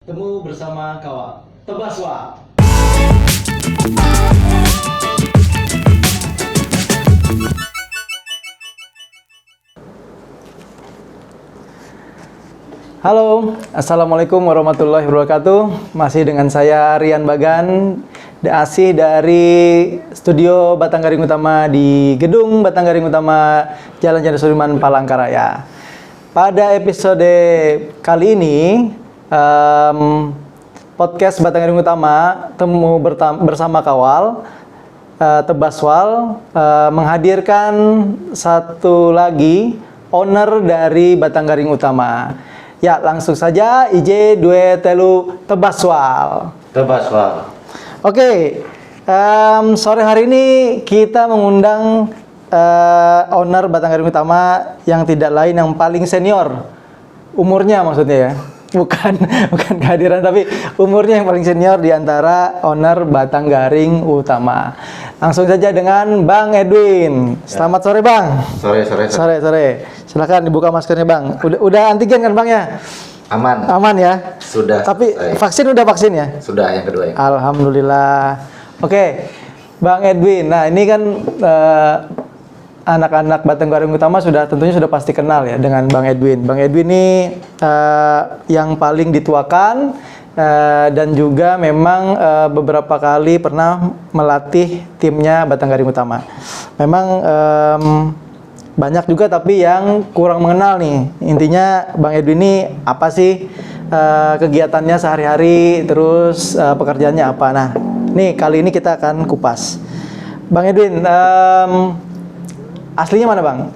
Temu bersama Kawal Tebaswa. Halo, assalamualaikum warahmatullahi wabarakatuh. Masih dengan saya Rian Bagan, asih dari studio Batangaring Utama di Gedung Batangaring Utama, Jalan Jenderal Sudirman, Palangkaraya. Pada episode kali ini, podcast Batangaring Utama Temu Bersama Kawal Tebaswal menghadirkan satu lagi owner dari Batangaring Utama. Ya, langsung saja IJ Due Telu Tebaswal. Tebaswal. Oke, sore hari ini kita mengundang owner Batangaring Utama yang tidak lain yang paling senior. Umurnya maksudnya ya. Bukan kehadiran, tapi umurnya yang paling senior di antara owner Batangaring Utama. Langsung saja dengan Bang Edwin. Selamat sore, Bang. Sore. Silakan dibuka maskernya, Bang. Udah antigen kan, Bang ya? Aman ya? Sudah. Tapi vaksin ya? Sudah, yang kedua ya. Alhamdulillah. Oke, Bang Edwin. Nah, ini kan anak-anak Batangaring Utama tentunya sudah pasti kenal ya dengan Bang Edwin. Bang Edwin ini yang paling dituakan dan juga memang beberapa kali pernah melatih timnya Batangaring Utama. Memang banyak juga tapi yang kurang mengenal nih. Intinya Bang Edwin ini apa sih kegiatannya sehari-hari, terus pekerjaannya apa. Nah, nih kali ini kita akan kupas. Bang Edwin, aslinya mana, Bang?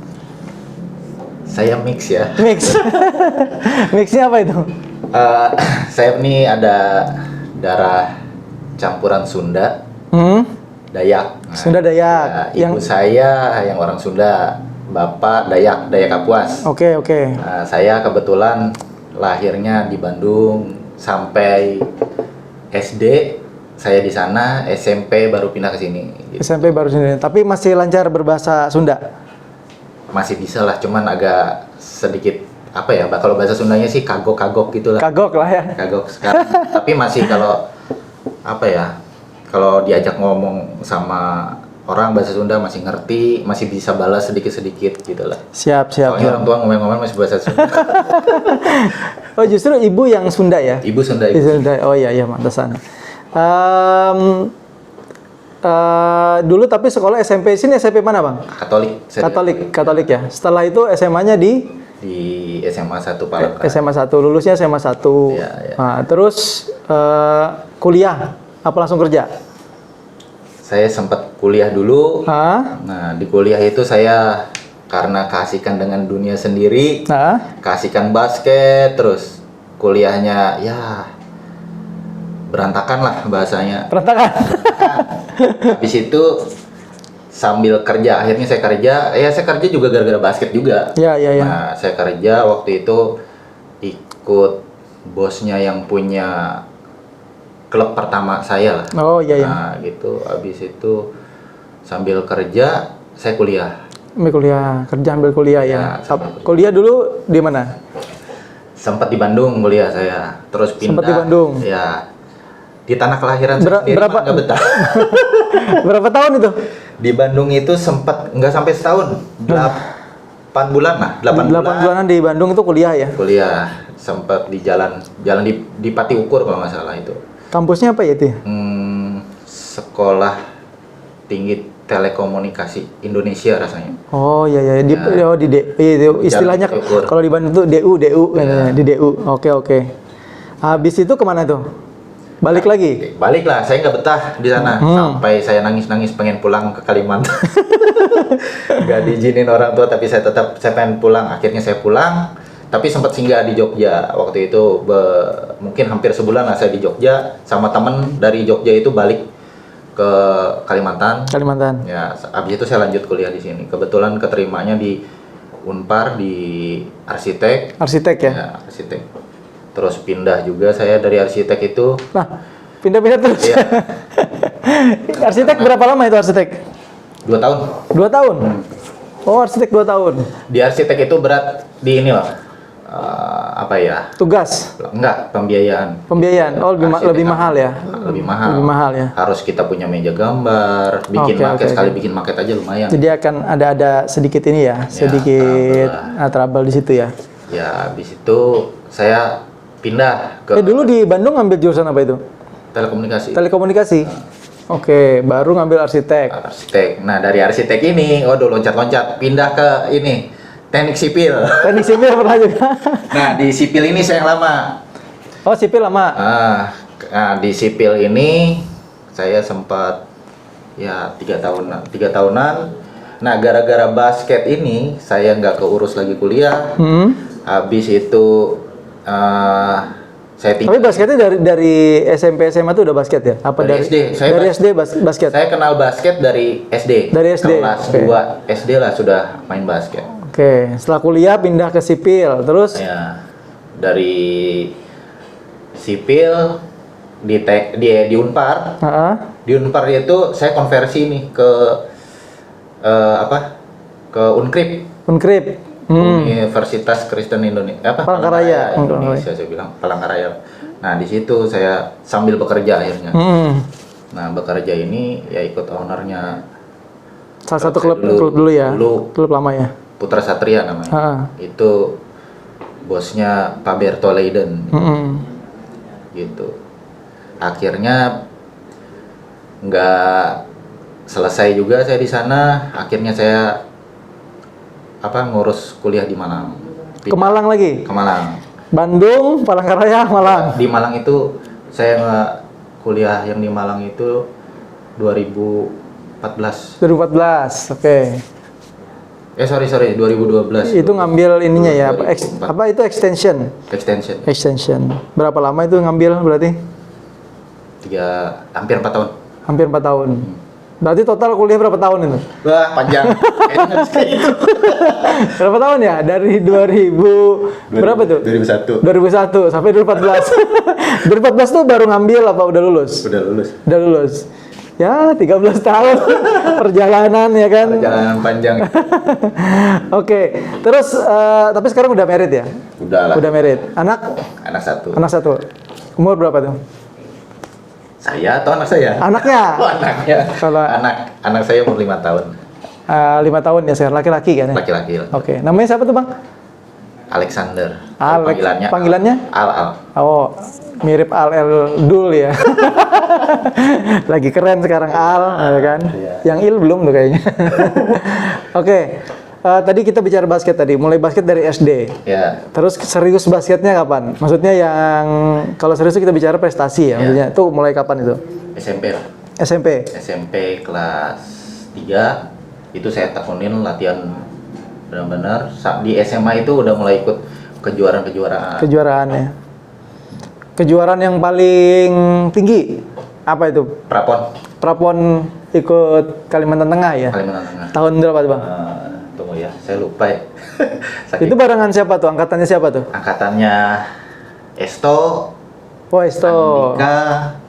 Saya mix ya. Mixnya apa itu? Saya ini ada darah campuran Sunda, Dayak. Sunda Dayak. Ibu saya yang orang Sunda, bapak Dayak Kapuas. Oke. Saya kebetulan lahirnya di Bandung sampai SD. Saya di sana, SMP baru pindah ke sini. Gitu. SMP baru sini. Tapi masih lancar berbahasa Sunda? Masih bisa lah, cuman agak sedikit apa ya, kalau bahasa Sundanya sih kagok gitu lah. Kagok lah ya. Kagok sekarang. Tapi masih kalau apa ya, kalau diajak ngomong sama orang bahasa Sunda masih ngerti, masih bisa balas sedikit-sedikit gitu lah. Siap. Soalnya orang tua ngomong-ngomong masih bahasa Sunda. Oh, justru ibu yang Sunda ya? Ibu Sunda. Oh iya, mantesan. Dulu tapi sekolah SMP sini SMP mana, Bang? Katolik ya. Setelah itu SMA-nya di SMA 1 Palangkaraya. SMA 1, lulusnya SMA 1. Ya. Nah, terus kuliah apa langsung kerja? Saya sempat kuliah dulu. Nah, di kuliah itu saya karena keasikan dengan dunia sendiri, keasikan basket, terus kuliahnya ya berantakan lah bahasanya. Berantakan. Habis itu sambil kerja, akhirnya saya kerja juga gara-gara basket juga. Iya. Nah, saya kerja waktu itu ikut bosnya yang punya klub pertama saya lah. Oh iya. Nah, gitu. Habis itu sambil kerja saya kuliah. Ambil kuliah ya. Kuliah dulu di mana? Sempat di Bandung kuliah saya. Terus pindah. Sempat di Bandung. Ya. Di tanah kelahiran saya sendiri nggak betah. Berapa tahun itu? Di Bandung itu sempat nggak sampai setahun, 8 bulan lah, 8 bulanan di Bandung itu kuliah ya? Kuliah, sempat di jalan di Pati Ukur kalau nggak salah itu. Kampusnya apa ya itu? Sekolah Tinggi Telekomunikasi Indonesia rasanya. Oh iya. Istilahnya kalau di Bandung itu DU di DU. Oke. Habis itu kemana tuh? Balik lagi? Balik lah, saya nggak betah di sana. Sampai saya nangis pengen pulang ke Kalimantan. Nggak diizinin orang tua, tapi saya pengen pulang. Akhirnya saya pulang, tapi sempat singgah di Jogja. Waktu itu mungkin hampir sebulan lah saya di Jogja. Sama temen dari Jogja itu balik ke Kalimantan. Ya, abis itu saya lanjut kuliah di sini. Kebetulan keterimanya di Unpar di arsitek. Arsitek ya? Ya, arsitek. Terus pindah juga saya dari arsitek itu. Nah, pindah-pindah terus. Iya. Arsitek berapa lama itu arsitek? 2 tahun. 2 tahun? Oh, arsitek 2 tahun. Di arsitek itu berat di ini loh. apa ya? Tugas, Enggak, pembiayaan. pembiayaan. Oh, lebih mahal ya. Lebih mahal. Lebih mahal ya. Harus kita punya meja gambar, bikin Oke, maket oke, sekali oke. bikin maket aja lumayan. Jadi akan ada sedikit ini ya, sedikit trouble di situ ya. Ya, habis itu saya pindah ke Dulu di Bandung ngambil jurusan apa itu? telekomunikasi. Telekomunikasi. Oke, baru ngambil arsitek. Arsitek. Nah, dari arsitek ini, waduh loncat-loncat pindah ke ini teknik sipil. Teknik sipil pernah juga. Nah, di sipil ini saya yang lama. Oh, sipil lama. Nah, di sipil ini saya sempat ya 3 tahunan. Nah, gara-gara basket ini saya nggak keurus lagi kuliah. Habis itu saya Tapi basketnya dari SMP SMA tuh udah basket ya? Apa Dari SD. Dari SD basket. Saya kenal basket dari SD. Dari SD, Kelas oke. 2 SD lah sudah main basket. Oke, setelah kuliah pindah ke sipil, terus Ya, dari sipil di Unpar. Di Unpar itu saya konversi nih ke ke Unkrip. Unkrip. Universitas Kristen Indonesia Palangkaraya. Indonesia saya bilang Palangkaraya. Nah, di situ saya sambil bekerja akhirnya. Nah, bekerja ini ya ikut ownernya Salah satu klub dulu- dulu ya. dulu. Klub lama ya. Putra Satria namanya. Itu bosnya Pak Berto Leiden gitu. Akhirnya nggak selesai juga saya di sana. Akhirnya saya ngurus kuliah di Malang. Ke Malang lagi. Ke Malang. Bandung, Palangkaraya, Malang. Di Malang itu saya kuliah yang di Malang itu 2014. 2014. Oke. Sorry 2012. Itu ngambil ininya ya, 2004. apa itu extension? Extension. Extension. Berapa lama itu ngambil berarti? Hampir 4 tahun. Hampir 4 tahun. Berarti total kuliah berapa tahun itu? Wah, panjang. Kayaknya nggak bisa itu. Berapa tahun ya? Dari 2000 berapa tuh? 2001. 2001 sampai 2014. 2014 tuh baru ngambil apa udah lulus? Udah lulus. Udah lulus. Ya, 13 tahun perjalanan ya kan. Perjalanan panjang. Oke. Terus tapi sekarang udah married ya? Udah lah. Udah married. Anak? Anak satu. Anak satu. Umur berapa tuh? Saya atau anak saya? Anaknya? Oh, anaknya. Kalau Anak saya umur 5 tahun. 5 tahun ya sekarang, laki-laki kan ya? Laki-laki. Oke. Namanya siapa tuh, Bang? Alexander. Alex. Panggilannya? Al. Oh, mirip Al Dul ya. Lagi keren sekarang Al, ya kan? Iya. Yang Il belum tuh kayaknya. Oke. Tadi kita bicara basket tadi, mulai basket dari SD. Ya. Terus serius basketnya kapan? Maksudnya yang kalau serius kita bicara prestasi ya, maksudnya itu mulai kapan itu? SMP lah. SMP. SMP kelas 3 itu saya tekunin latihan benar-benar. Di SMA itu udah mulai ikut kejuaraan-kejuaraan. Kejuaraannya. Kejuaraan yang paling tinggi apa itu? Prapon. Prapon ikut Kalimantan Tengah ya? Kalimantan Tengah. Tahun berapa tuh, Bang? Tunggu ya, saya lupa ya. Saking Itu barengan siapa tuh? Angkatannya siapa tuh? angkatannya Esto, Oh, Esto. Andika,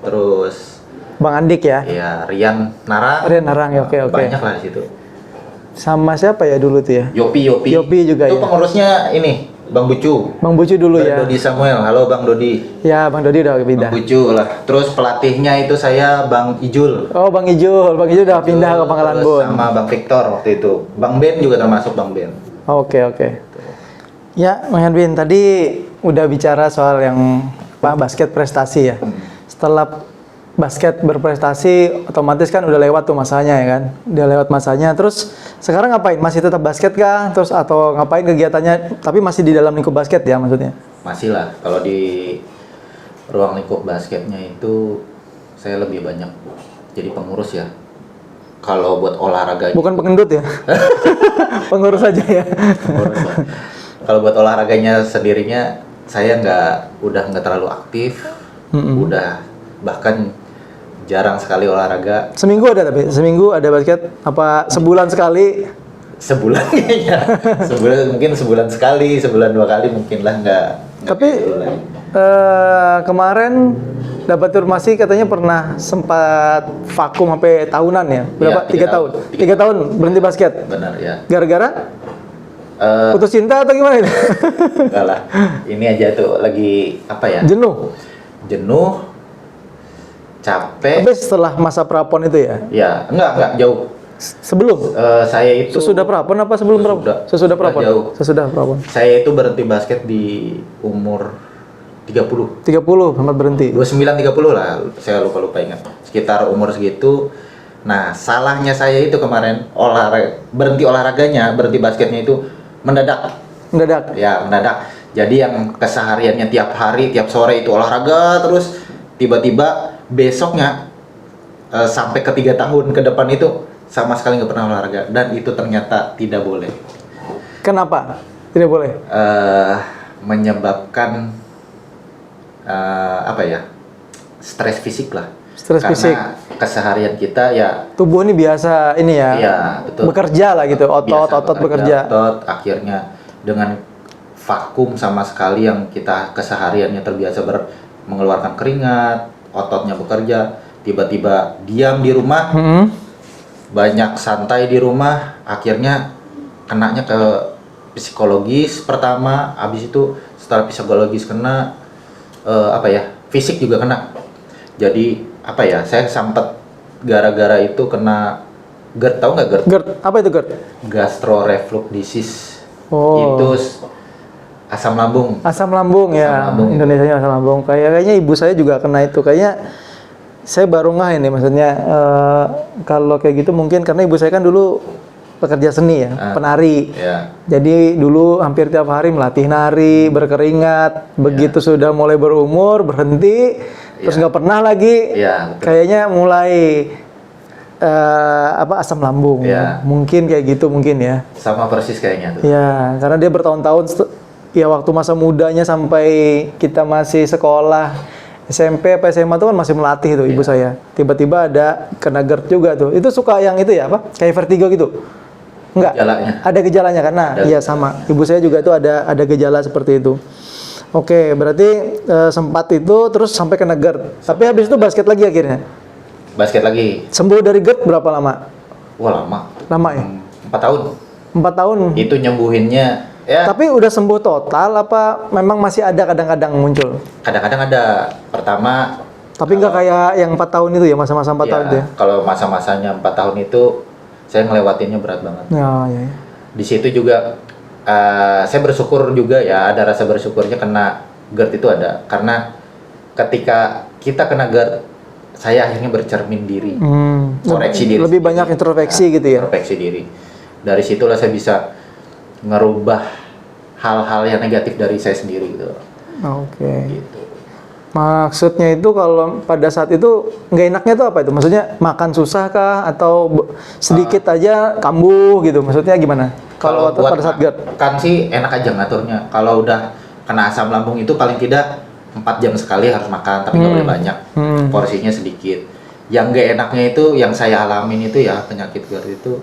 terus Bang Andik ya? ya Rian Narang. Rian Narang ya, oke. Banyak lah di situ. Sama siapa ya dulu tuh ya? Yopi. Yopi juga itu ya. pengurusnya ini, Bang Bucu. Bang Bucu dulu Bang ya? Dodi Samuel. Halo Bang Dodi. Ya, Bang Dodi udah pindah. Bang Bucu lah. Terus pelatihnya itu saya Bang Ijul. Oh, Bang Ijul. Bang Ijul udah pindah ke Pangkalan Terus Bun. sama Bang Victor waktu itu. Bang Ben juga termasuk Bang Ben. Oke. Ya, Bang Edwin, tadi udah bicara soal yang basket prestasi ya. Setelah basket berprestasi, otomatis kan udah lewat tuh masanya ya kan? Udah lewat masanya. Terus sekarang ngapain? Masih tetap basket kah? Terus atau ngapain kegiatannya? Tapi masih di dalam lingkup basket ya maksudnya? Masih lah. Kalau di ruang lingkup basketnya itu saya lebih banyak jadi pengurus ya. Kalau buat olahraga Bukan pengendut ya? Pengurus aja ya? pengurus lah. Kalau buat olahraganya sendirinya saya udah nggak terlalu aktif. Udah bahkan jarang sekali olahraga. Seminggu ada tapi? Seminggu ada basket? Apa sebulan sekali? Sebulan kayaknya. Mungkin sebulan sekali, sebulan 2 kali mungkin lah nggak Tapi kayak dulu lagi. kemarin dapat informasi katanya pernah sempat vakum sampai tahunan ya? Berapa? Iya, 3 tahun? 3 tahun berhenti basket? Benar ya. Gara-gara? Putus cinta atau gimana itu? Enggak lah. Ini aja tuh lagi apa ya? Jenuh. Jenuh, capek. Tapi setelah masa prapon itu ya? Ya, enggak jauh. Sebelum? Saya itu Sesudah prapon apa sebelum prapon? Sesudah prapon. jauh. Sesudah prapon. Saya itu berhenti basket di umur 30. 30 sempat berhenti. 29 30 lah, saya lupa ingat. Sekitar umur segitu. Nah, salahnya saya itu kemarin berhenti olahraganya, berhenti basketnya itu mendadak. Mendadak. Ya, mendadak. Jadi yang kesehariannya tiap hari, tiap sore itu olahraga terus tiba-tiba besoknya sampai ke 3 tahun ke depan itu sama sekali nggak pernah olahraga dan itu ternyata tidak boleh. Kenapa? Tidak boleh. Menyebabkan apa ya? Stres fisik lah. Stres Karena fisik. keseharian kita ya Tubuh ini biasa ini ya. iya, betul. Bekerja lah gitu, otot bekerja. Otot akhirnya dengan vakum sama sekali yang kita kesehariannya terbiasa mengeluarkan keringat, ototnya bekerja, tiba-tiba diam di rumah, banyak santai di rumah, akhirnya kenanya ke psikologis pertama, habis itu setelah psikologis kena apa ya, fisik juga kena. Jadi apa ya, saya sempat gara-gara itu kena GERD, tahu nggak GERD? GERD, apa itu GERD? Gastro reflux disease. Oh. Itu asam lambung. Asam lambung ya. Asam lambung. Indonesianya asam lambung. Kayaknya ibu saya juga kena itu. Kayaknya saya baru ngeh ini, maksudnya kalau kayak gitu mungkin karena ibu saya kan dulu pekerja seni ya, penari. Ya. Jadi dulu hampir tiap hari melatih nari, berkeringat. Begitu sudah mulai berumur, berhenti, terus nggak pernah lagi. Ya, betul. Kayaknya mulai asam lambung. Ya. Mungkin kayak gitu mungkin ya. Sama persis kayaknya tuh. Ya, karena dia bertahun-tahun ya waktu masa mudanya sampai kita masih sekolah SMP apa SMA tuh kan masih melatih tuh ibu saya. Tiba-tiba ada kena GERD juga tuh. Itu suka yang itu ya apa? Kayak vertigo gitu. Enggak. Gejalanya. Ada gejalanya karena iya sama. Ibu saya juga tuh ada gejala seperti itu. Oke, berarti sempat itu terus sampai kena GERD. Tapi habis itu basket lagi akhirnya. Basket lagi. Sembuh dari GERD berapa lama? Wah, lama. Lama ya? 4 tahun. 4 tahun. Itu nyembuhinnya ya. Tapi udah sembuh total apa memang masih ada kadang-kadang muncul? Kadang-kadang ada. Pertama. Tapi nggak kayak yang 4 tahun itu ya, masa-masa 4 tahun itu ya? Kalau masa-masanya 4 tahun itu saya ngelewatinnya berat banget. Ya. Di situ juga saya bersyukur juga ya, ada rasa bersyukurnya kena GERD itu ada. Karena ketika kita kena GERD, saya akhirnya bercermin diri, koreksi diri. Lebih banyak introspeksi gitu ya? Introspeksi diri. Dari situlah saya bisa ngerubah hal-hal yang negatif dari saya sendiri gitu. Oke. Gitu. Maksudnya itu kalau pada saat itu nggak enaknya tuh apa itu? Maksudnya makan susah kah atau sedikit aja kambuh gitu? Maksudnya gimana? Kalau buat pada saat GERD? kan sih enak aja ngaturnya. Kalau udah kena asam lambung itu paling tidak 4 jam sekali harus makan, tapi nggak boleh banyak. Porsinya sedikit. Yang nggak enaknya itu, yang saya alamin itu ya penyakit GERD itu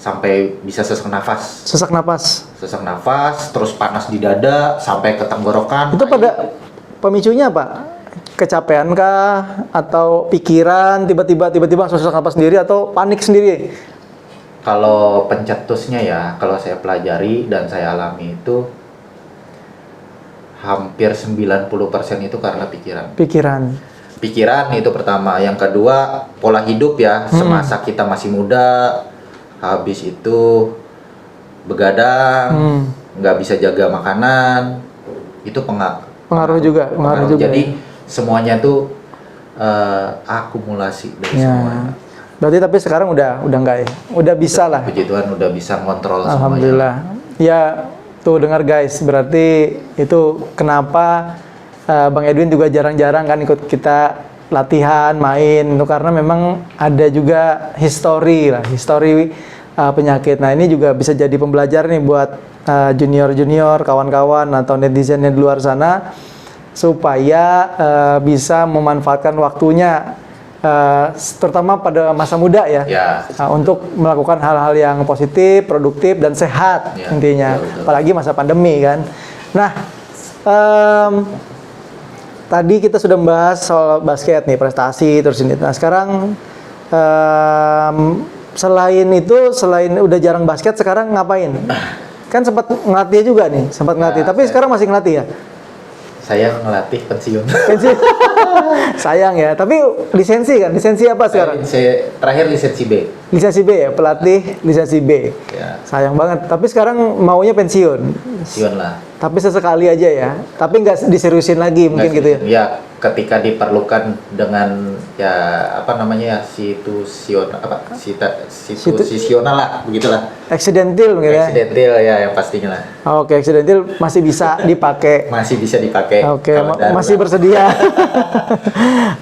sampai bisa sesak nafas. Sesak napas. Sesak nafas, terus panas di dada, sampai ke tenggorokan. Itu pada pemicunya apa? Kecapean kah? Atau pikiran tiba-tiba langsung sesak napas sendiri atau panik sendiri? Kalau pencetusnya ya, kalau saya pelajari dan saya alami itu hampir 90% itu karena pikiran. Pikiran itu pertama. Yang kedua, pola hidup ya. Semasa kita masih muda, habis itu begadang, nggak bisa jaga makanan, itu Pengaruh juga. Jadi semuanya tuh akumulasi dari semuanya. Berarti tapi sekarang udah enggak ya? Udah bisa lah. Puji Tuhan udah bisa ngontrol semuanya. Alhamdulillah. Ya, tuh dengar guys, berarti itu kenapa Bang Edwin juga jarang-jarang kan ikut kita latihan, main, itu karena memang ada juga histori penyakit. Nah, ini juga bisa jadi pembelajar nih buat junior-junior, kawan-kawan atau netizen yang di luar sana supaya bisa memanfaatkan waktunya terutama pada masa muda ya. Untuk melakukan hal-hal yang positif, produktif dan sehat intinya. Betul. Apalagi masa pandemi kan. Nah, tadi kita sudah membahas soal basket nih, prestasi terus ini. Nah, sekarang selain itu, selain udah jarang basket, sekarang ngapain? Kan sempat ngelatih juga nih, sempat ngelatih. Tapi sekarang masih ngelatih ya? Saya ngelatih pensiun. Lisensi. Sayang ya. Tapi lisensi kan? Lisensi apa sekarang? Saya terakhir lisensi B. Lisensi B ya, pelatih lisensi B. Ya, Sayang banget. Tapi sekarang maunya pensiun. pensiun lah. Tapi sesekali aja ya. Tapi nggak diseriusin lagi mungkin Nggak gitu ya. sih. Ya, ketika diperlukan dengan ya apa namanya ya situasional lah, begitulah. Accidental mungkin ya. Accidental ya yang pastinya lah. Oke, accidental masih bisa dipakai. Masih bisa dipakai. Oke, kalau darurat. masih bersedia.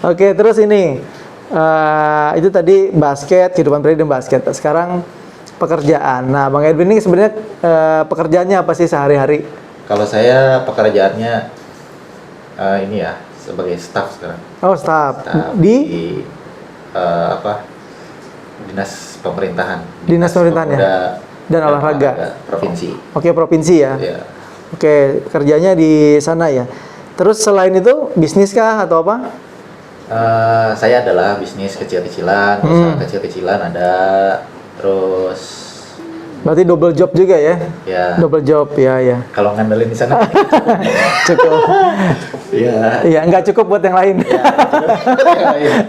Oke, terus ini itu tadi basket, kehidupan pribadi dan basket. Sekarang pekerjaan. Nah, Bang Edwin ini sebenarnya pekerjaannya apa sih sehari-hari? Kalau saya pekerjaannya ini ya sebagai staff sekarang. Oh, staff. Staff Di apa dinas pemerintahan. Dinas pemerintahan ya? Pemuda Dan olahraga. provinsi. Oke, provinsi ya. Ya. Oke, kerjanya di sana ya. Terus selain itu bisnis kah atau apa? Saya adalah bisnis kecil-kecilan, usaha kecil-kecilan ada, terus Berarti double job juga ya? ya Double job ya ya. kalau ngandelin di sana Cukup. ya Iya, nggak cukup buat yang lain.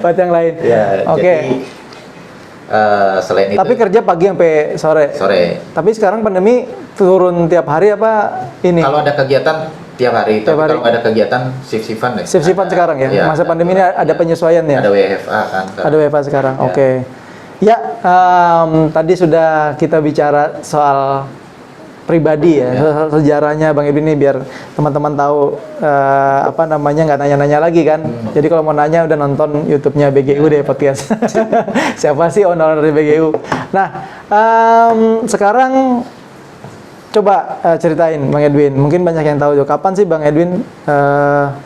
Buat yang lain. ya Oke. jadi selain itu Tapi kerja pagi sampai sore. sore Tapi sekarang pandemi turun tiap hari apa ini? kalau ada kegiatan tiap hari, Tiap tapi hari. kalau nggak ada kegiatan shift-shiftan deh. Shift-shiftan Ada. sekarang ya? Masa pandemi ini ada penyesuaian ya? Ada WFA kan. Ada WFA sekarang. Ya. Oke. Ya, tadi sudah kita bicara soal pribadi ya, sejarahnya Bang Edwin ini biar teman-teman tahu apa namanya, nggak nanya-nanya lagi kan. Jadi kalau mau nanya udah nonton YouTube-nya BGU deh podcast. Siapa sih owner dari BGU? Nah, sekarang coba ceritain Bang Edwin. Mungkin banyak yang tahu juga. Kapan sih Bang Edwin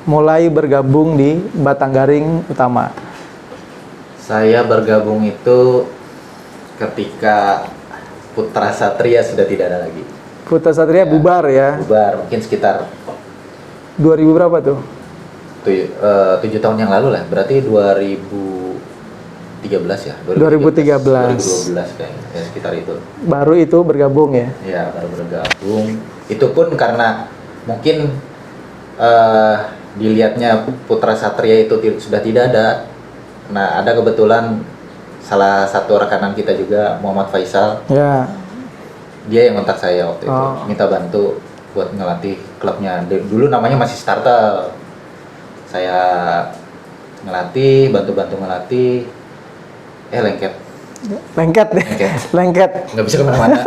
mulai bergabung di Batanggaring Utama? Saya bergabung itu ketika Putra Satria sudah tidak ada lagi. Putra Satria bubar ya. Bubar mungkin sekitar 2000 berapa tuh? 7 tahun yang lalu lah. Berarti 2013 ya. 2013. 2012 kayaknya. Ya, sekitar itu. Baru itu bergabung ya. Ya, baru bergabung. Itu pun karena mungkin dilihatnya Putra Satria itu sudah tidak ada. Nah, ada kebetulan salah satu rekanan kita juga, Muhammad Faisal. Ya. Dia yang kontak saya waktu itu, Oh. minta bantu buat ngelatih klubnya. Dulu namanya masih Startel. Saya ngelatih, bantu-bantu ngelatih. Lengket. Lengket deh. Lengket. Lengket. Nggak bisa kemana-mana.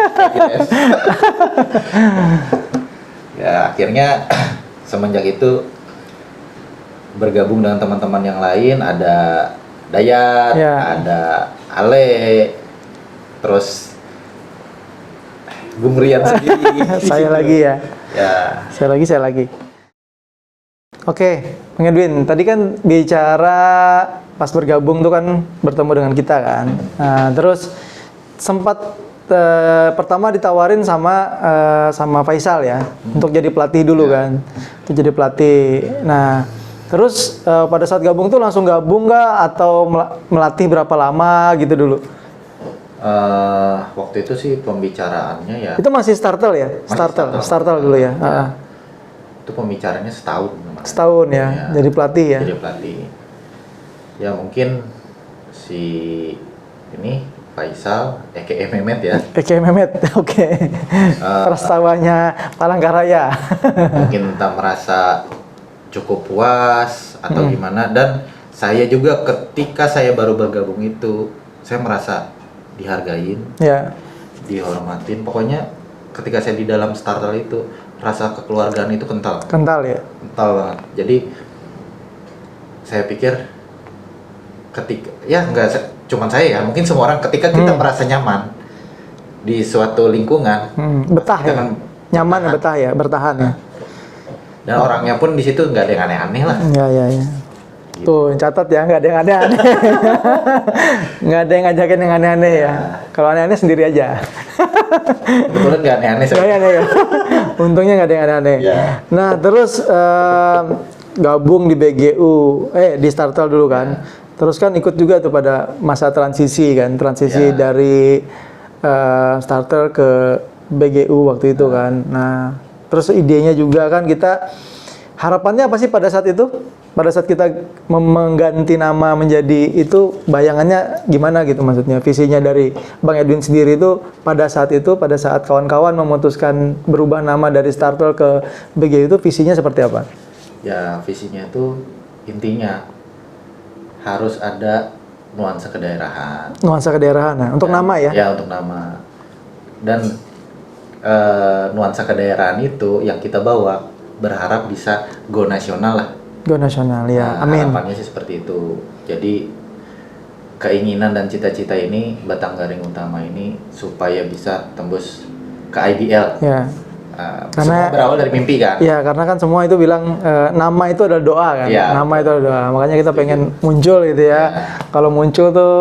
Ya, akhirnya semenjak itu bergabung dengan teman-teman yang lain, ada Dayat, Ya. ada Ale, terus Bung Rian sendiri. Saya lagi ya. Ya, Saya lagi. Oke, Bang Edwin, tadi kan bicara pas bergabung tuh kan bertemu dengan kita kan. Nah, terus sempat pertama ditawarin sama Faisal ya untuk jadi pelatih dulu kan. Untuk jadi pelatih. Nah, terus pada saat gabung tuh langsung gabung nggak atau melatih berapa lama gitu dulu? waktu itu sih pembicaraannya ya, Itu masih startel ya? Masih Startel dulu ya. itu pembicaranya setahun kemarin. Setahun ya, jadi pelatih ya. Jadi pelatih. Ya mungkin si ini Faisal, Mehmet ya. Eke Mehmet, oke. Prastawanya Palangkaraya. Mungkin tak merasa cukup puas atau gimana, dan saya juga ketika saya baru bergabung itu saya merasa dihargain, Ya, dihormatin. Pokoknya ketika saya di dalam starter itu rasa kekeluargaan itu kental kental ya. banget. Jadi saya pikir ketika ya nggak cuman saya ya, mungkin semua orang ketika kita merasa nyaman di suatu lingkungan, Betah ya. Dengan Nyaman ya, betah ya, bertahan ya. dan orangnya pun di situ nggak ada yang aneh-aneh lah. Ya. Tuh, catat ya, nggak ada yang aneh-aneh. Nggak ada yang ngajakin yang aneh-aneh ya. Kalau aneh-aneh sendiri aja. Kebetulan nggak aneh-aneh. Nggak aneh ya. Untungnya nggak ada yang aneh-aneh. Ya. Nah, terus gabung di BGU, di Startel dulu kan. Terus kan ikut juga tuh pada masa transisi kan, transisi dari starter ke BGU waktu itu kan. Nah, terus idenya juga kan kita harapannya apa sih pada saat itu? Pada saat kita mengganti nama menjadi itu, bayangannya gimana gitu maksudnya? Visinya dari Bang Edwin sendiri itu pada saat kawan-kawan memutuskan berubah nama dari starter ke BGU itu visinya seperti apa? Ya, visinya itu intinya harus ada nuansa kedaerahan. Nuansa kedaerahan, nah, untuk nama ya? Ya, untuk nama. Dan nuansa kedaerahan itu yang kita bawa berharap bisa go nasional lah. Go nasional ya, amin. Harapannya sih seperti itu. Jadi keinginan dan cita-cita ini Batanggaring Utama ini supaya bisa tembus ke IBL. Ya. Karena semua berawal dari mimpi kan. Ya, karena kan semua itu bilang nama itu adalah doa kan. Ya, nama itu adalah doa. Makanya kita pengen muncul gitu ya. Kalau muncul tuh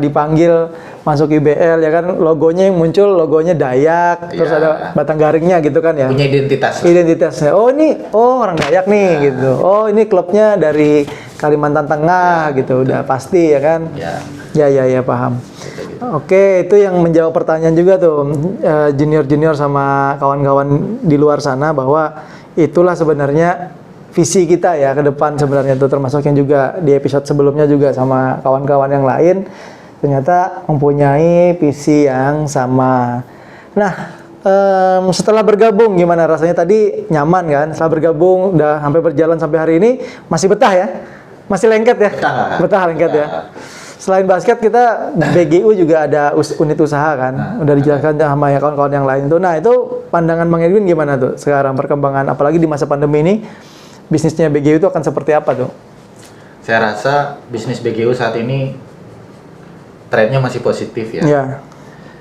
dipanggil masuk IBL ya kan, logonya yang muncul logonya Dayak, terus ada Batanggaringnya gitu kan ya. Punya identitas. Identitasnya. Oh ini, orang Dayak nih gitu. Oh ini klubnya dari Kalimantan Tengah gitu. Udah pasti ya kan. Ya paham. Oke, itu yang menjawab pertanyaan juga tuh junior-junior sama kawan-kawan di luar sana, bahwa itulah sebenarnya visi kita ya ke depan sebenarnya tuh, termasuk yang juga di episode sebelumnya juga sama kawan-kawan yang lain ternyata mempunyai visi yang sama. Nah, setelah bergabung gimana rasanya? Tadi nyaman kan? Setelah bergabung udah sampai berjalan sampai hari ini masih betah ya? Masih lengket ya? Betah lengket ya. Selain basket kita BGU juga ada unit usaha kan, udah dijelaskan sama ya kawan-kawan yang lain tuh. Nah itu pandangan Bang Edwin gimana tuh sekarang perkembangan, apalagi di masa pandemi ini, bisnisnya BGU itu akan seperti apa tuh? Saya rasa bisnis BGU saat ini trennya masih positif ya. Ya.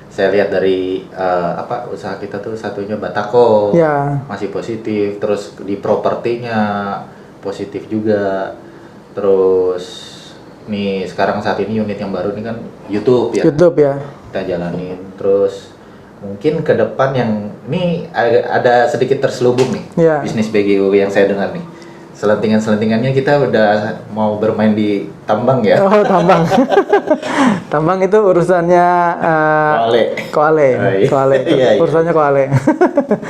Saya lihat dari usaha kita tuh satunya Batako masih positif, terus di propertinya positif juga, terus nih sekarang saat ini unit yang baru ini kan YouTube ya. Kita jalanin. Terus mungkin ke depan yang ini ada sedikit terselubung nih bisnis BGU yang saya dengar nih. Selentingan-selentingannya kita udah mau bermain di tambang ya. Oh, tambang. Tambang itu urusannya Koale. Iya. Urusannya Koale.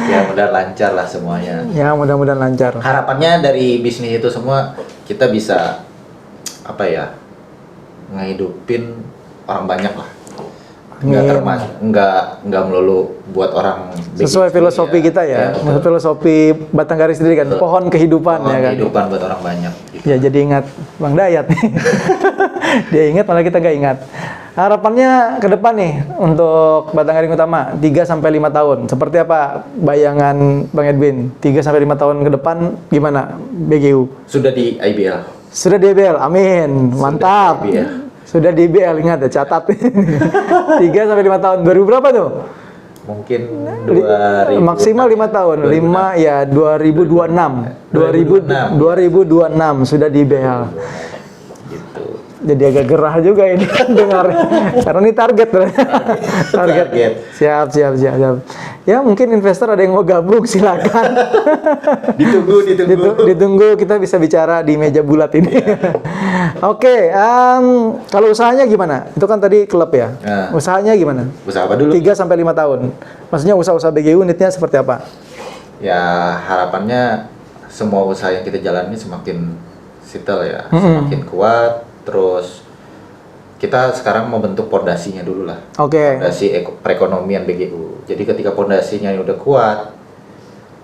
Ya, mudah lancar lah semuanya. Ya, mudah-mudahan lancar. Harapannya dari bisnis itu semua kita bisa ngehidupin orang banyak lah. Enggak melulu buat orang sesuai filosofi kita ya. Filosofi Batanggaring sendiri kan, pohon kehidupan ya kan. Kehidupan buat orang banyak gitu. Ya jadi ingat Bang Dayat nih. Dia ingat malah kita nggak ingat. Harapannya ke depan nih untuk Batanggaring Utama 3 sampai 5 tahun. Seperti apa bayangan Bang Edwin? 3 sampai 5 tahun ke depan gimana BGU? Sudah di IBL. Sudah di IBL. Amin. Mantap. Sudah di IBL, ingat ya, catat. 3 sampai 5 tahun. 2000 berapa tuh? Mungkin 2000 maksimal 5 tahun. 5 ya 2026. 2026 sudah di IBL. Gitu. Jadi agak gerah juga ini dengar. Karena ini target. Siap. Ya mungkin investor ada yang mau gabung, silakan. Ditunggu kita bisa bicara di meja bulat ini. Oke, kalau usahanya gimana? Itu kan tadi klub ya. Usahanya gimana? Usaha apa dulu? 3 sampai 5 tahun. Maksudnya usaha-usaha BGU unitnya seperti apa? Ya, harapannya semua usaha yang kita jalani semakin settle ya, semakin kuat. Terus kita sekarang mau bentuk pondasinya dulu lah. Pondasi perekonomian BGU. Jadi ketika pondasinya udah kuat,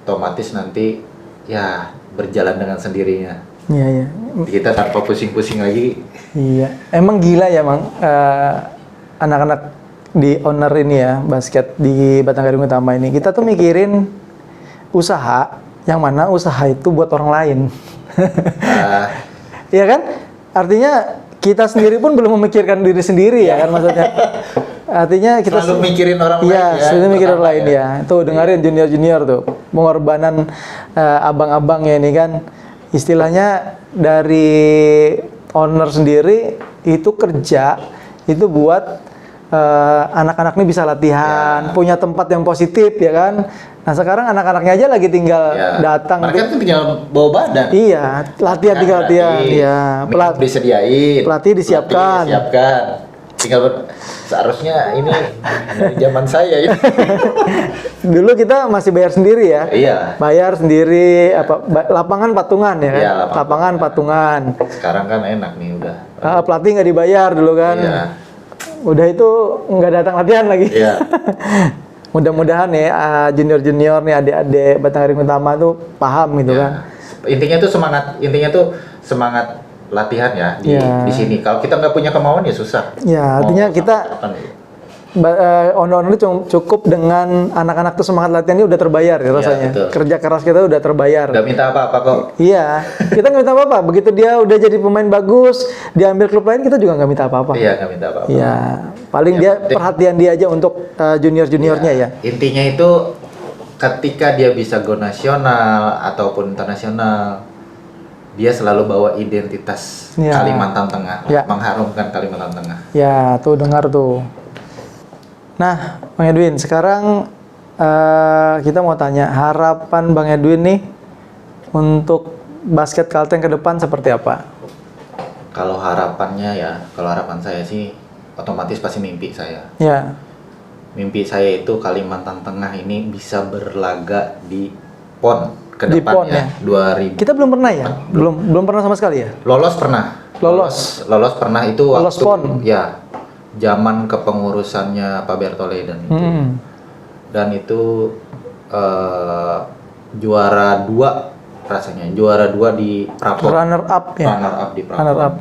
otomatis nanti ya berjalan dengan sendirinya. Iya. Kita tanpa pusing-pusing lagi. Iya. Emang gila ya, Mang. Anak-anak di owner ini ya, basket di Batanggaring Utama ini. Kita tuh mikirin usaha, yang mana usaha itu buat orang lain. Iya kan? Artinya kita sendiri pun belum memikirkan diri sendiri ya kan maksudnya. Artinya kita selalu mikirin orang lain ya. Selalu mikirin orang lain ya. Tuh dengerin junior-junior tuh. Pengorbanan abang-abangnya ini kan istilahnya dari owner sendiri itu kerja itu buat anak-anak ini bisa latihan, punya tempat yang positif ya kan. Nah sekarang anak-anaknya aja lagi tinggal datang. Mereka kan tinggal bawa badan. Iya, latihan tinggal latihan. Iya, Minum disediain. pelatih disiapkan. Tinggal seharusnya ini dari zaman saya ini. Dulu kita masih bayar sendiri ya. Iya. Bayar sendiri lapangan patungan ya kan? Iya, lapangan patungan. Sekarang kan enak nih udah. Pelatih nggak dibayar dulu kan. Iya. Udah itu nggak datang latihan lagi. Iya. Mudah-mudahan nih junior-junior nih adik-adik Batang Garing Utama tuh paham gitu kan. Intinya tuh semangat latihan ya di sini. Kalau kita nggak punya kemauan ya susah. Ya, artinya kita owner cukup dengan anak-anak tuh semangat latihannya udah terbayar ya rasanya. Betul. Kerja keras kita udah terbayar. Nggak minta apa-apa kok. Iya, kita nggak minta apa-apa. Begitu dia udah jadi pemain bagus, diambil klub lain kita juga nggak minta apa-apa. Iya, nggak minta apa-apa. Iya, paling dia perhatian dia aja untuk junior-juniornya ya. Intinya itu ketika dia bisa go nasional ataupun internasional, dia selalu bawa identitas Kalimantan Tengah, mengharumkan Kalimantan Tengah. Ya, tuh dengar tuh. Nah, Bang Edwin, sekarang kita mau tanya harapan Bang Edwin nih untuk basket Kalteng ke depan seperti apa? Kalau harapan saya sih otomatis pasti mimpi saya. Ya. Mimpi saya itu Kalimantan Tengah ini bisa berlaga di PON ke Di PON depannya. ya? 2000. Kita belum pernah ya? Belum pernah sama sekali ya? Lolos pernah. Lolos pernah itu Lolos waktu PON. ya zaman kepengurusannya Pak Bertoleden itu. Dan itu juara 2 rasanya. Juara 2 di Prapon. Runner up ya? Runner up di Prapon. Runner up.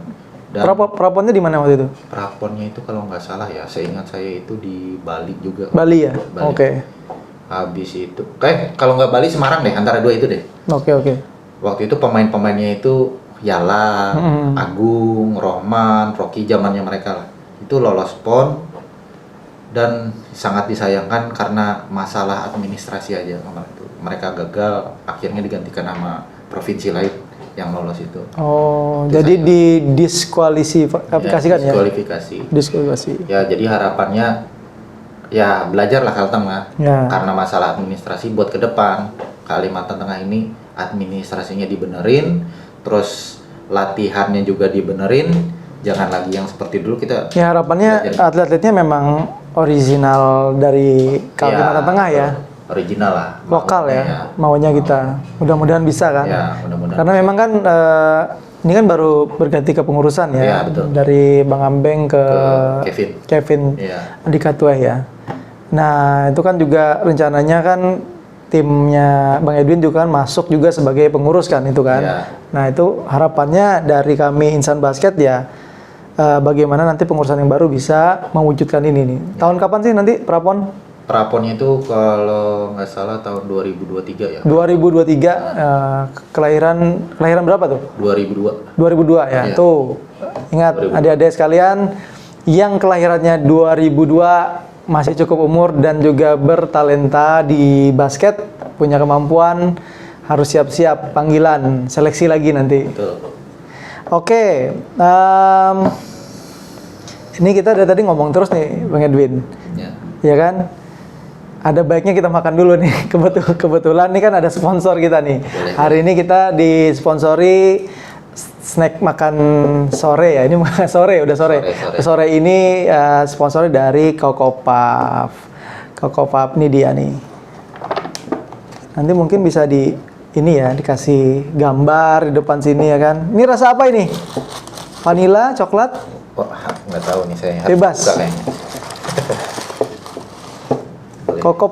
Dan Praponnya di mana waktu itu? Praponnya itu kalau nggak salah ya, seingat saya itu di Bali juga. Bali ya? Bali. Oke. Habis itu, kalau nggak Bali Semarang deh, antara dua itu deh. Oke. Waktu itu pemain-pemainnya itu Yala, Agung, Rohman, Rocky, zamannya mereka lah. Itu lolos PON dan sangat disayangkan karena masalah administrasi aja kemarin itu. Mereka gagal, akhirnya digantikan sama provinsi lain yang lolos itu. Oh, jadi didiskualifikasikan ya? Diskualifikasi. Ya, jadi harapannya ya belajarlah Kalteng lah. Ya. Karena masalah administrasi buat ke depan Kalimantan Tengah ini administrasinya dibenerin, terus latihannya juga dibenerin, jangan lagi yang seperti dulu kita. Ya harapannya atlet-atletnya memang original dari Kalimantan Tengah ya. Original lah. Lokal ya, maunya kita. Mudah-mudahan bisa kan? Ya, mudah-mudahan. Karena memang kan ini kan baru berganti kepengurusan ya. Ya, betul. Dari Bang Ambeng ke Kevin ya. Andika Tueh ya. Nah, itu kan juga rencananya kan timnya Bang Edwin juga kan masuk juga sebagai pengurus kan itu kan. Ya. Nah, itu harapannya dari kami Insan Basket ya bagaimana nanti pengurusan yang baru bisa mewujudkan ini nih. Tahun kapan sih nanti Prapon? Praponnya itu kalau nggak salah tahun 2023 ya. 2023 kelahiran berapa tuh? 2002. 2002 ya. Iya. Tuh. Ingat adik-adik sekalian yang kelahirannya 2002 masih cukup umur dan juga bertalenta di basket, punya kemampuan, harus siap-siap panggilan seleksi lagi nanti. Betul. Oke. Ini kita dari tadi ngomong terus nih Bang Edwin. Ya. Ya kan? Ada baiknya kita makan dulu nih. Kebetulan nih kan ada sponsor kita nih. Boleh. Hari ini kita disponsori snack makan sore ya. Ini sore, udah sore. Sore ini sponsori dari Coco Puff. Coco Puff nih dia nih. Nanti mungkin bisa dikasih gambar di depan sini ya kan. Ini rasa apa ini? Vanilla, coklat? Wah, nggak tahu nih saya. Bebas. Buka kayaknya. Coco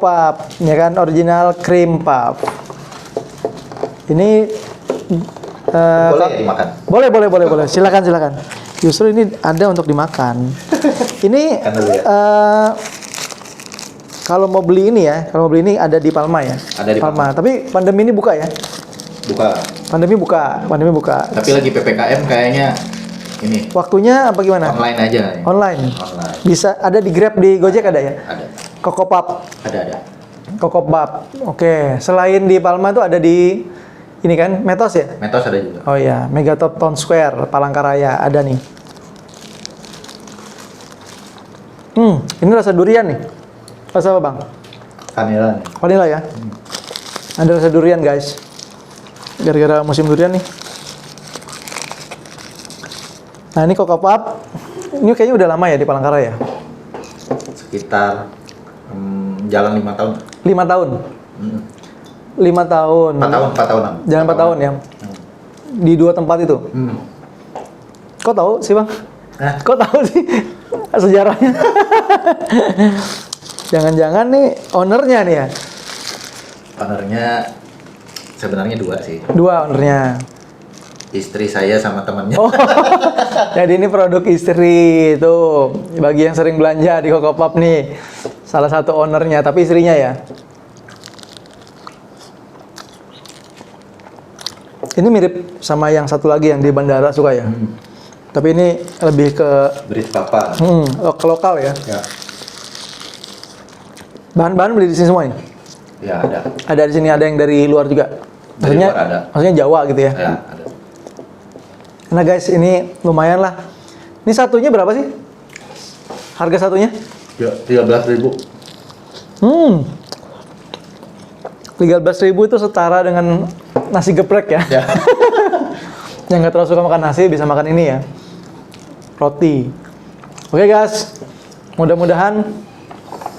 Puff, ya kan original cream puff. Ini Boleh dimakan? Boleh. Silakan. Justru ini ada untuk dimakan. Ini kalau mau beli ini ada di Palma ya. Ada di Palma. Tapi pandemi ini buka ya? Buka. Pandemi buka. Tapi lagi PPKM kayaknya ini. Waktunya apa gimana? Online aja. Online. Bisa ada di Grab, di Gojek ada ya? Ada. Coco Puff. Ada. Coco Puff. Oke. Selain di Palma itu ada di ini kan Metos ya? Metos ada juga. Oh iya, Megatop Town Square, Palangkaraya ada nih. Ini rasa durian nih. Rasa apa bang? Vanilla nih. Vanilla ya. Ada rasa durian guys. Gara-gara musim durian nih. Nah ini Coco Puff. Ini kayaknya udah lama ya di Palangkaraya ya? Sekitar jalan 5 tahun. 5 tahun? 5 tahun. 4 tahun. Jalan 4 tahun ya? Di 2 tempat itu? Kok tahu sih bang? Kok tahu sih sejarahnya? Jangan-jangan nih ownernya nih ya? Ownernya sebenarnya 2 sih. 2 ownernya. Istri saya sama temannya. Oh, jadi ini produk istri tuh. Bagi yang sering belanja di Coco Puff nih, salah satu ownernya, tapi istrinya ya. Ini mirip sama yang satu lagi yang di bandara suka ya. Tapi ini lebih ke Berit Papa. ke lokal ya. Ya. Bahan-bahan beli di sini semua nih. Ya ada. Ada di sini, ada yang dari luar juga. Dari luar ada. Maksudnya Jawa gitu ya. Ya ada. Nah guys, ini lumayan lah. Ini satunya berapa sih? Harga satunya? Ya 13.000. 13.000 itu setara dengan nasi geprek ya. Ya. Yang nggak terlalu suka makan nasi bisa makan ini ya. Roti. Oke guys, mudah-mudahan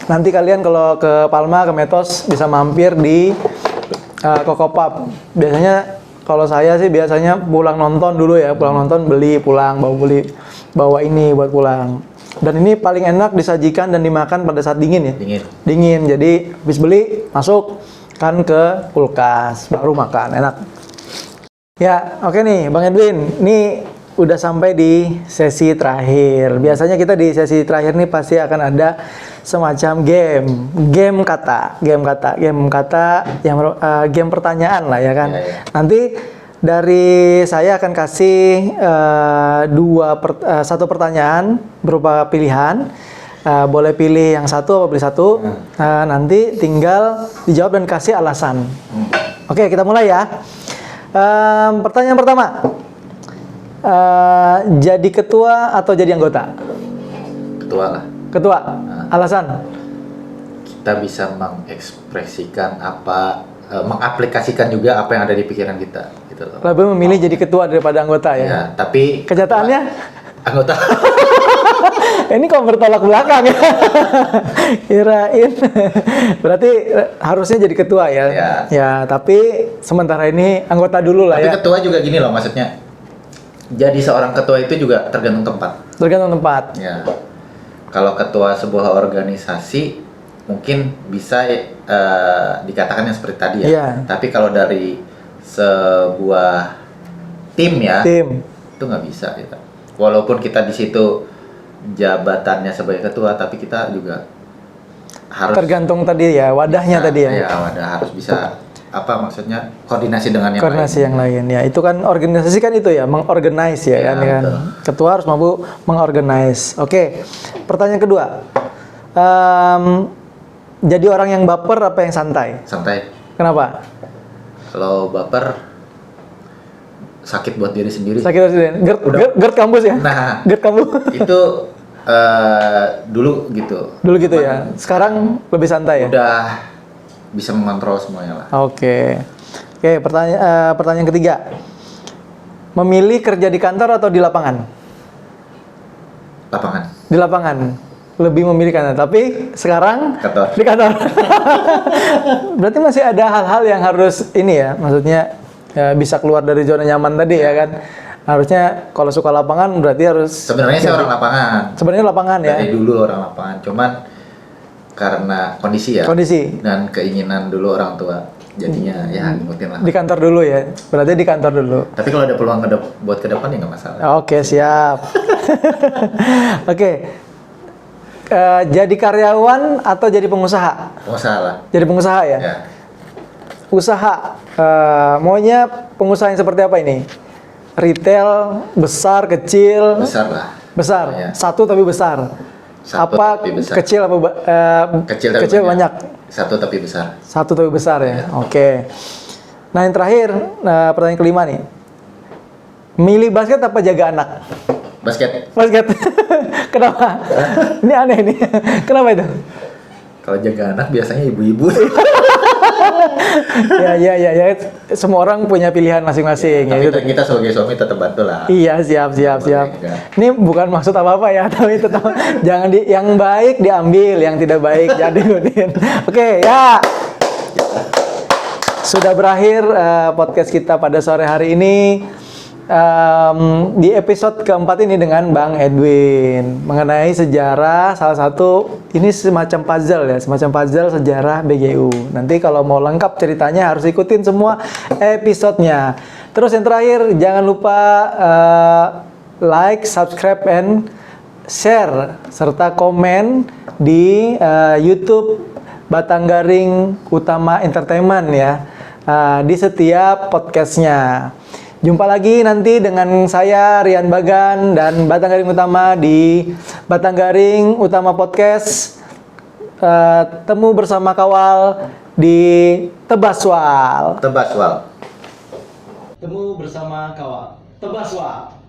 nanti kalian kalau ke Palma, ke Metos bisa mampir di Coco Puff. Biasanya kalau saya sih biasanya pulang nonton dulu ya, pulang nonton beli pulang, bawa ini buat pulang. Dan ini paling enak disajikan dan dimakan pada saat dingin ya. Dingin. Jadi habis beli masuk kan ke kulkas baru makan, enak. Ya, oke nih Bang Edwin. Ini udah sampai di sesi terakhir. Biasanya kita di sesi terakhir nih pasti akan ada semacam game kata yang game pertanyaan lah ya kan. Nanti dari saya akan kasih satu pertanyaan berupa pilihan. Boleh pilih yang satu atau pilih satu. Nanti tinggal dijawab dan kasih alasan. Oke, kita mulai ya. Pertanyaan pertama. Jadi ketua atau jadi anggota? Ketua lah. Ketua. Alasan? Kita bisa mengekspresikan mengaplikasikan juga apa yang ada di pikiran kita. Gitu loh. Lebih memilih jadi ketua daripada anggota ya? Ya, tapi kenyataannya? Anggota. Ini kok bertolak belakang ya? Kirain. Berarti harusnya jadi ketua ya? Ya, tapi sementara ini anggota dulu lah ya. Tapi ketua juga gini loh maksudnya. Jadi seorang ketua itu juga tergantung tempat. Tergantung tempat. Ya. Kalau ketua sebuah organisasi mungkin bisa dikatakan yang seperti tadi ya. Iya. Tapi kalau dari sebuah tim ya, itu nggak bisa gitu. Walaupun kita di situ jabatannya sebagai ketua, tapi kita juga harus tergantung tadi ya, wadahnya bisa, tadi ya. Ya, wadah harus bisa maksudnya koordinasi dengan yang koordinasi lain. yang lain ya. Itu kan organisasi kan itu ya, mengorganize ya, kan. Betul. Ketua harus mampu mengorganize. Oke. Pertanyaan kedua. Jadi orang yang baper apa yang santai? Santai. Kenapa? Kalau baper sakit buat diri sendiri. Sakit buat diri. GERD kampus ya? Nah, GERD kampus. Itu dulu gitu. Dulu gitu ya. Sekarang lebih santai ya? Udah bisa mengontrol semuanya lah. Oke. Pertanyaan ketiga. Memilih kerja di kantor atau di lapangan? Lapangan. Di lapangan. Lebih memilih kantor. Tapi sekarang Kantor. di kantor. Berarti masih ada hal-hal yang harus ini ya, maksudnya ya, bisa keluar dari zona nyaman tadi ya kan. Harusnya kalau suka lapangan berarti harus. Sebenarnya saya orang lapangan. Sebenarnya lapangan ya. Dari dulu orang lapangan. Cuman karena kondisi ya. Kondisi. Dan keinginan dulu orang tua. Jadinya ya ngikutin lah. Di kantor dulu ya. Berarti di kantor dulu. Tapi kalau ada peluang buat ke depan ya nggak masalah. Oke, siap. Oke. Jadi karyawan atau jadi pengusaha? Pengusaha lah. Jadi pengusaha ya? Ya. Usaha. Maunya pengusaha yang seperti apa ini? Retail, besar, kecil? Besar lah. Besar. Ya. Satu tapi besar. Satu apa tapi besar. kecil apa Kecil banyak? Satu tapi besar. Satu tapi besar ya. Ya. Oke. Nah yang terakhir, pertanyaan kelima nih. Milih basket apa jaga anak? Basket. Basket. Kenapa? Ini aneh nih. Kenapa itu? Kalau jaga anak biasanya ibu-ibu. Ya. Semua orang punya pilihan masing-masing. Tapi ya, kita sebagai suami tetap bantu lah. Iya, siap. Ini bukan maksud apa-apa ya, tapi tetap jangan yang baik diambil, yang tidak baik jangan diikutin. Oke, ya. Sudah berakhir podcast kita pada sore hari ini. Di episode keempat ini dengan Bang Edwin mengenai sejarah salah satu ini semacam puzzle sejarah BGU. Nanti kalau mau lengkap ceritanya harus ikutin semua episodenya. Terus yang terakhir jangan lupa like, subscribe, and share serta komen di YouTube Batanggaring Utama Entertainment ya, di setiap podcastnya. Jumpa lagi nanti dengan saya Rian Bagan dan Batanggaring Utama di Batanggaring Utama Podcast. Temu bersama kawal di Tebaswal. Tebaswal. Temu bersama kawal Tebaswal.